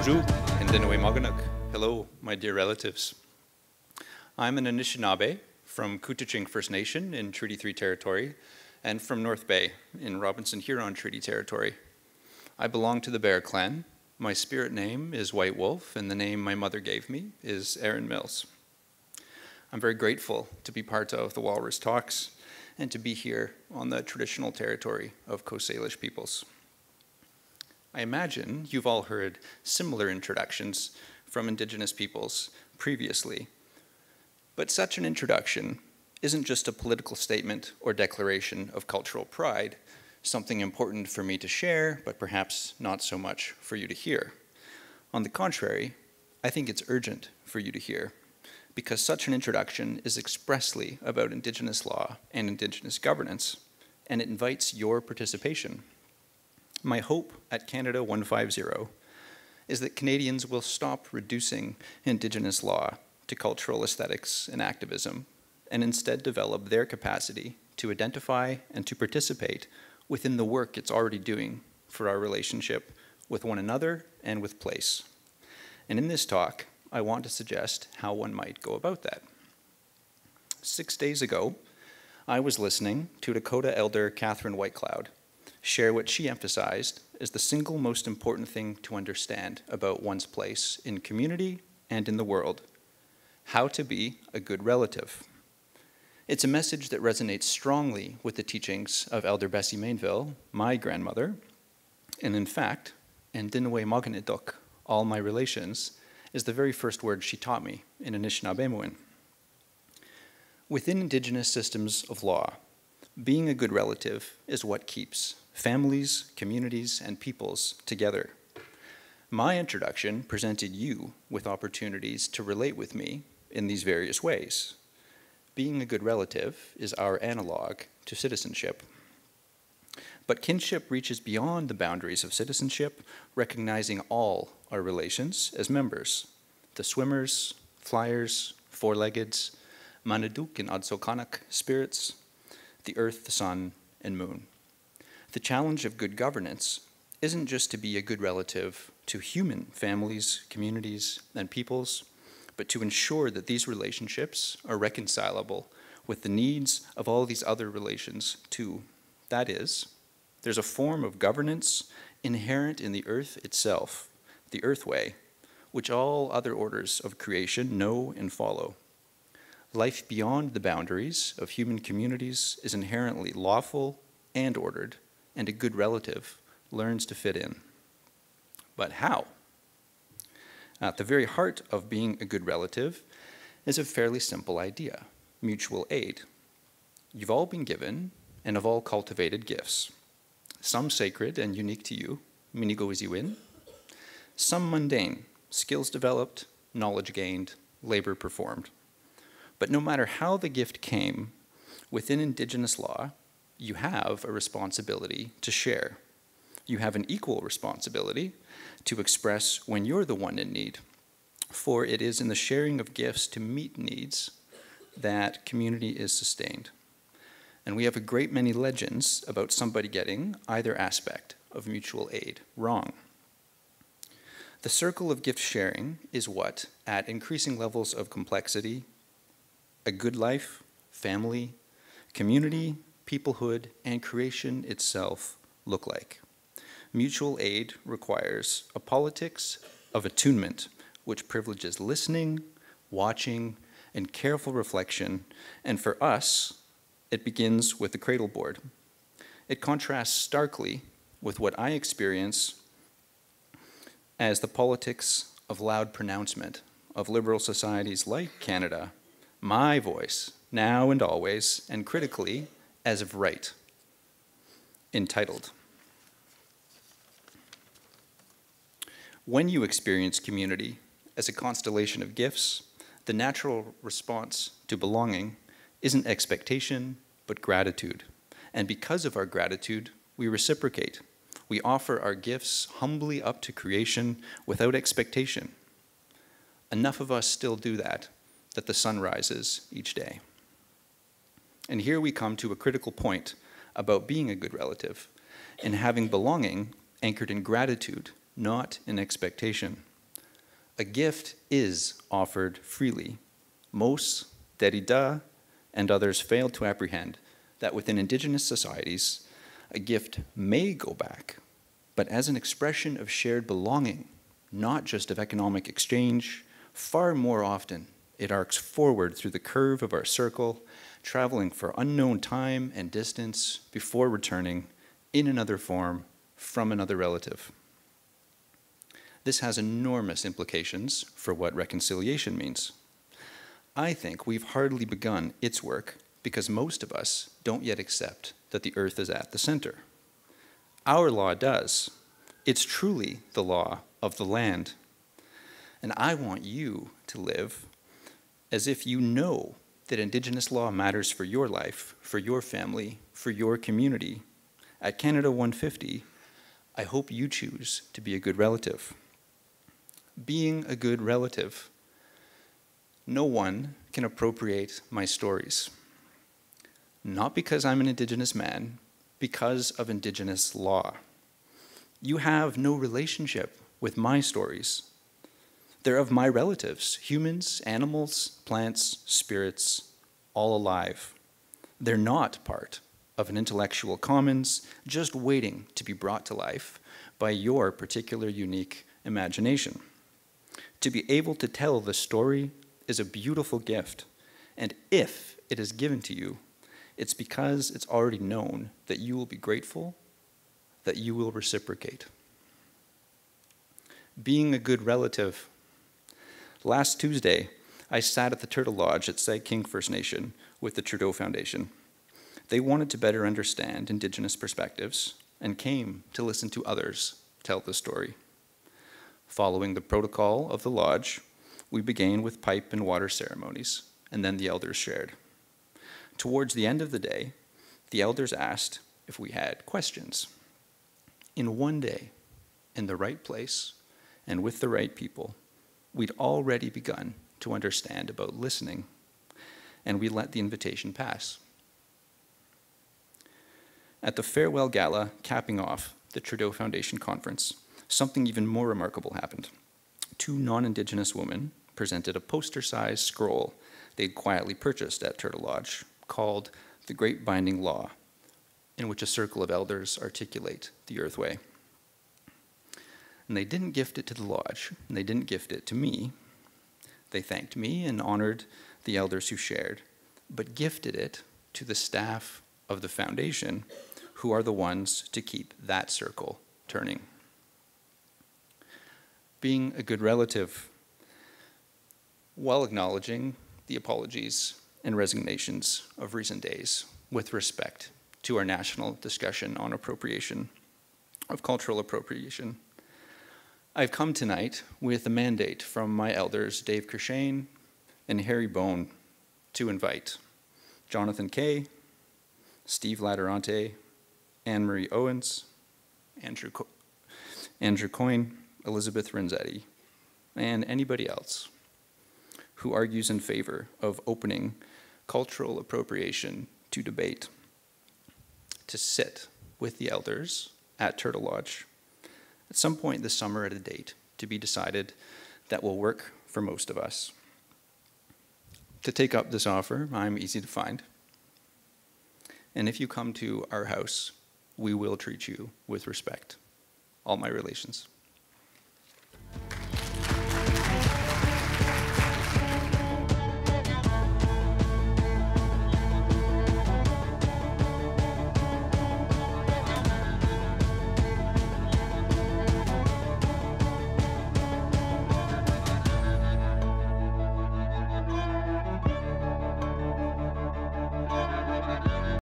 Bonjour, and Dinaway Maganuk. Hello, my dear relatives. I'm an Anishinaabe from Couchiching First Nation in Treaty 3 territory, and from North Bay in Robinson-Huron Treaty territory. I belong to the Bear Clan. My spirit name is White Wolf, and the name my mother gave me is Aaron Mills. I'm very grateful to be part of the Walrus Talks and to be here on the traditional territory of Coast Salish peoples. I imagine you've all heard similar introductions from Indigenous peoples previously, but such an introduction isn't just a political statement or declaration of cultural pride, something important for me to share, but perhaps not so much for you to hear. On the contrary, I think it's urgent for you to hear, because such an introduction is expressly about Indigenous law and Indigenous governance, and it invites your participation. My hope at Canada 150 is that Canadians will stop reducing Indigenous law to cultural aesthetics and activism, and instead develop their capacity to identify and to participate within the work it's already doing for our relationship with one another and with place. And in this talk, I want to suggest how one might go about that. 6 days ago, I was listening to Dakota Elder Catherine Whitecloud share what she emphasized as the single most important thing to understand about one's place in community and in the world: how to be a good relative. It's a message that resonates strongly with the teachings of Elder Bessie Mainville, my grandmother, and in fact, and Dinaway Maganiduk, all my relations, is the very first word she taught me in Anishinaabe. Within Indigenous systems of law, being a good relative is what keeps families, communities, and peoples together. My introduction presented you with opportunities to relate with me in these various ways. Being a good relative is our analog to citizenship. But kinship reaches beyond the boundaries of citizenship, recognizing all our relations as members: the swimmers, flyers, four-leggeds, Manaduk and Adsokanak spirits, the earth, the sun, and moon. The challenge of good governance isn't just to be a good relative to human families, communities, and peoples, but to ensure that these relationships are reconcilable with the needs of all these other relations too. That is, there's a form of governance inherent in the earth itself, the earthway, which all other orders of creation know and follow. Life beyond the boundaries of human communities is inherently lawful and ordered, and a good relative learns to fit in. But how? At the very heart of being a good relative is a fairly simple idea: mutual aid. You've all been given and have all cultivated gifts, some sacred and unique to you, minigoiziwin, some mundane, skills developed, knowledge gained, labor performed. But no matter how the gift came, within Indigenous law, you have a responsibility to share. You have an equal responsibility to express when you're the one in need, for it is in the sharing of gifts to meet needs that community is sustained. And we have a great many legends about somebody getting either aspect of mutual aid wrong. The circle of gift sharing is what, at increasing levels of complexity, a good life, family, community, peoplehood, and creation itself look like. Mutual aid requires a politics of attunement, which privileges listening, watching, and careful reflection, and for us, it begins with the cradle board. It contrasts starkly with what I experience as the politics of loud pronouncement of liberal societies like Canada, my voice, now and always, and critically, as of right, entitled. When you experience community as a constellation of gifts, the natural response to belonging isn't expectation, but gratitude. And because of our gratitude, we reciprocate. We offer our gifts humbly up to creation without expectation. Enough of us still do that the sun rises each day. And here we come to a critical point about being a good relative and having belonging anchored in gratitude, not in expectation. A gift is offered freely. Most, Derrida, and others failed to apprehend that within Indigenous societies, a gift may go back, but as an expression of shared belonging, not just of economic exchange. Far more often, it arcs forward through the curve of our circle, traveling for unknown time and distance before returning in another form from another relative. This has enormous implications for what reconciliation means. I think we've hardly begun its work because most of us don't yet accept that the earth is at the center. Our law does. It's truly the law of the land. And I want you to live as if you know that Indigenous law matters for your life, for your family, for your community. At Canada 150, I hope you choose to be a good relative. Being a good relative, no one can appropriate my stories. Not because I'm an Indigenous man, because of Indigenous law. You have no relationship with my stories. They're of my relatives, humans, animals, plants, spirits, all alive. They're not part of an intellectual commons just waiting to be brought to life by your particular unique imagination. To be able to tell the story is a beautiful gift, and if it is given to you, it's because it's already known that you will be grateful, that you will reciprocate. Being a good relative. Last Tuesday, I sat at the Turtle Lodge at Couchiching First Nation with the Trudeau Foundation. They wanted to better understand Indigenous perspectives and came to listen to others tell the story. Following the protocol of the lodge, we began with pipe and water ceremonies, and then the elders shared. Towards the end of the day, the elders asked if we had questions. In one day, in the right place, and with the right people, we'd already begun to understand about listening, and we let the invitation pass. At the farewell gala capping off the Trudeau Foundation conference, something even more remarkable happened. Two non-Indigenous women presented a poster-sized scroll they'd quietly purchased at Turtle Lodge called The Great Binding Law, in which a circle of elders articulate the Earthway. And they didn't gift it to the lodge, and they didn't gift it to me. They thanked me and honored the elders who shared, but gifted it to the staff of the foundation, who are the ones to keep that circle turning. Being a good relative, while acknowledging the apologies and resignations of recent days with respect to our national discussion on appropriation, of cultural appropriation, I've come tonight with a mandate from my elders, Dave Kershane and Harry Bone, to invite Jonathan Kay, Steve Laterante, Anne-Marie Owens, Andrew Coyne, Elizabeth Renzetti, and anybody else who argues in favor of opening cultural appropriation to debate, to sit with the elders at Turtle Lodge at some point this summer at a date to be decided that will work for most of us. To take up this offer, I'm easy to find. And if you come to our house, we will treat you with respect. All my relations.